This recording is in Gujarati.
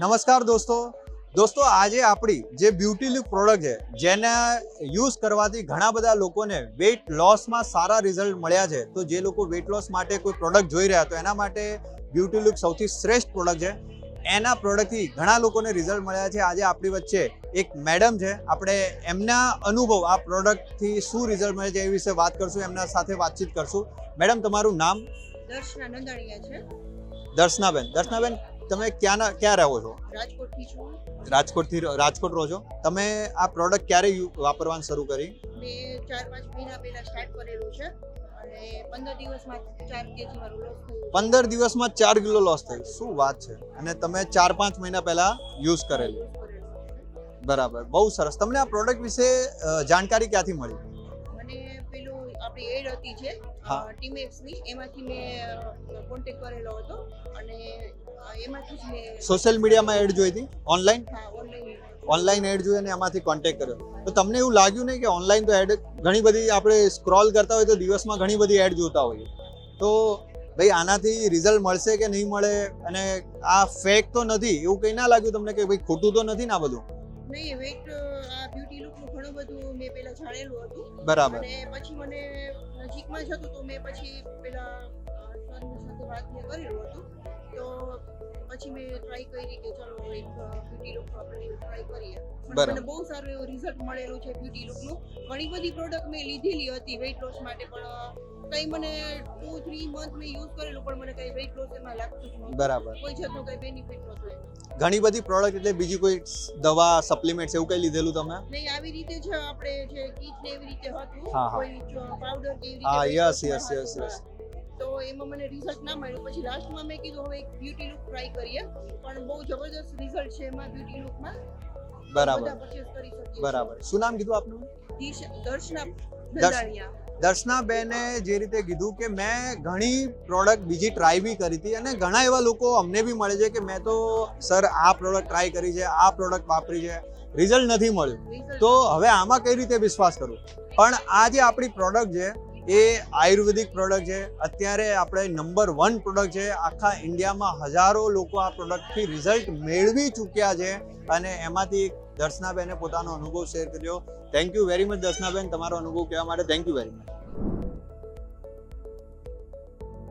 નમસ્કાર દોસ્તો આજે આપણી જે બ્યુટી લુક પ્રોડક્ટ છે જેને યુઝ કરવાથી ઘણા બધા લોકોને વેઇટ લોસમાં સારા રિઝલ્ટ મળ્યા છે. તો જે લોકો વેઇટ લોસ માટે કોઈ પ્રોડક્ટ જોઈ રહ્યા તો એના માટે બ્યુટી લુક સૌથી શ્રેષ્ઠ પ્રોડક્ટ છે. એના પ્રોડક્ટથી ઘણા લોકોને રિઝલ્ટ મળ્યા છે. આજે આપણી વચ્ચે એક મેડમ છે, આપણે એમના અનુભવ આ પ્રોડક્ટથી શું રિઝલ્ટ મળે છે એ વિશે વાત કરશું, એમના સાથે વાતચીત કરશું. મેડમ, તમારું નામ? દર્શના નંદાણીયા છે. દર્શનાબેન, તમે ક્યાં રહો છો? રાજકોટથી છું. રાજકોટ રહો છો. તમે આ પ્રોડક્ટ ક્યારે વાપરવાનું શરૂ કરી? મેં 4-5 મહિના પહેલા સ્ટાર્ટ કરેલું છે અને 15 દિવસમાં 4 કેજી મારું લોસ થયું. 15 દિવસમાં 4 કિલો લોસ થયું. શું વાત છે! અને તમે 4-5 મહિના પહેલા યુઝ કરેલું. બરાબર, બહુ સરસ. તમને આ પ્રોડક્ટ વિશે જાણકારી ક્યાંથી મળી? મને પેલું આપણી એડ હતી છે ટીમેક્સની, એમાંથી મેં કોન્ટેક્ટ કરેલો હતો અને એમાંથી જ મેં સોશિયલ મીડિયામાં એડ જોઈ હતી? ઓનલાઈન ઓનલાઈન એડ જોઈ અને એમાંથી કોન્ટેક્ટ કર્યો. તો તમને એવું લાગ્યું નહીં કે ઓનલાઈન તો એડ ઘણી બધી આપણે સ્ક્રોલ કરતા હોય તો દિવસમાં ઘણી બધી એડ જોતા હોઈએ, તો ભાઈ આનાથી રિઝલ્ટ મળશે કે નહીં મળે અને આ ફેક તો નથી એવું કંઈ ના લાગ્યું તમને કે ભાઈ ખોટું તો નથી ને આ બધું? નહીં, વેટ આ બ્યુટી લુકનું ઘણું બધું મેં પહેલા જાણેલું હતું. બરાબર. અને પછી મને નજીકમાં જ હતું તો મેં પછી પેલા સરની સાથે વાત મેં કરેલું હતું, તો પછી મેં ટ્રાય કરી કે ચલો એક બ્યુટી લુક આપણે ટ્રાય કરીએ. મને બહુ સારું એવું રિઝલ્ટ મળેલું છે બ્યુટી લુકનું. ઘણી બધી પ્રોડક્ટ મેં લીધેલી હતી વેઇટ લોસ માટે, પણ કંઈ મને 2-3 મંથ મેં યુઝ કરેલું પણ મને કંઈ વેઇટ લોસ એમાં લાગતું જ નહોતું. બરાબર. કોઈ જાતનું કંઈ બેનિફિટ નહોતું એમ. ઘણી બધી પ્રોડક્ટ એટલે બીજી કોઈ દવા, સપ્લિમેન્ટ્સ એવું કંઈ લીધેલું તમે? નહીં, આવી રીતે જ આપણે જે કીટ ને એવી રીતે હતું, હા. કોઈ પાવડર કે એવી હા, રીતે યસ. તો એમાં મને રિઝલ્ટ ના મળ્યું. પછી લાસ્ટમાં મેં કીધું હવે એક બ્યુટી લુક ટ્રાય કરીએ, પણ બહુ જબરદસ્ત રિઝલ્ટ છે એમાં બ્યુટી લુકમાં. બરાબર. બધા પરચેસ કરી શકીએ. બરાબર. શું નામ કીધું આપનું? દર્શના નંદાણીયા. દર્શનાબેને જે રીતે કીધું કે મેં ઘણી પ્રોડક્ટ બીજી ટ્રાય બી કરી હતી અને ઘણા એવા લોકો અમને બી મળે છે કે મેં તો સર આ પ્રોડક્ટ ટ્રાય કરી છે, આ પ્રોડક્ટ વાપરી છે, રિઝલ્ટ નથી મળ્યું, તો હવે આમાં કઈ રીતે વિશ્વાસ કરું? પણ આ જે આપણી પ્રોડક્ટ છે એ આયુર્વેદિક પ્રોડક્ટ છે. અત્યારે આપણે નંબર 1 પ્રોડક્ટ છે. આખા ઇન્ડિયામાં હજારો લોકો આ પ્રોડક્ટથી રિઝલ્ટ મેળવી ચૂક્યા છે અને એમાંથી દર્શનાબેને પોતાનો અનુભવ શેર કર્યો. થેન્ક યુ વેરી મચ દર્શનાબેન, તમારો અનુભવ કહેવા માટે થેન્ક યુ વેરી મચ.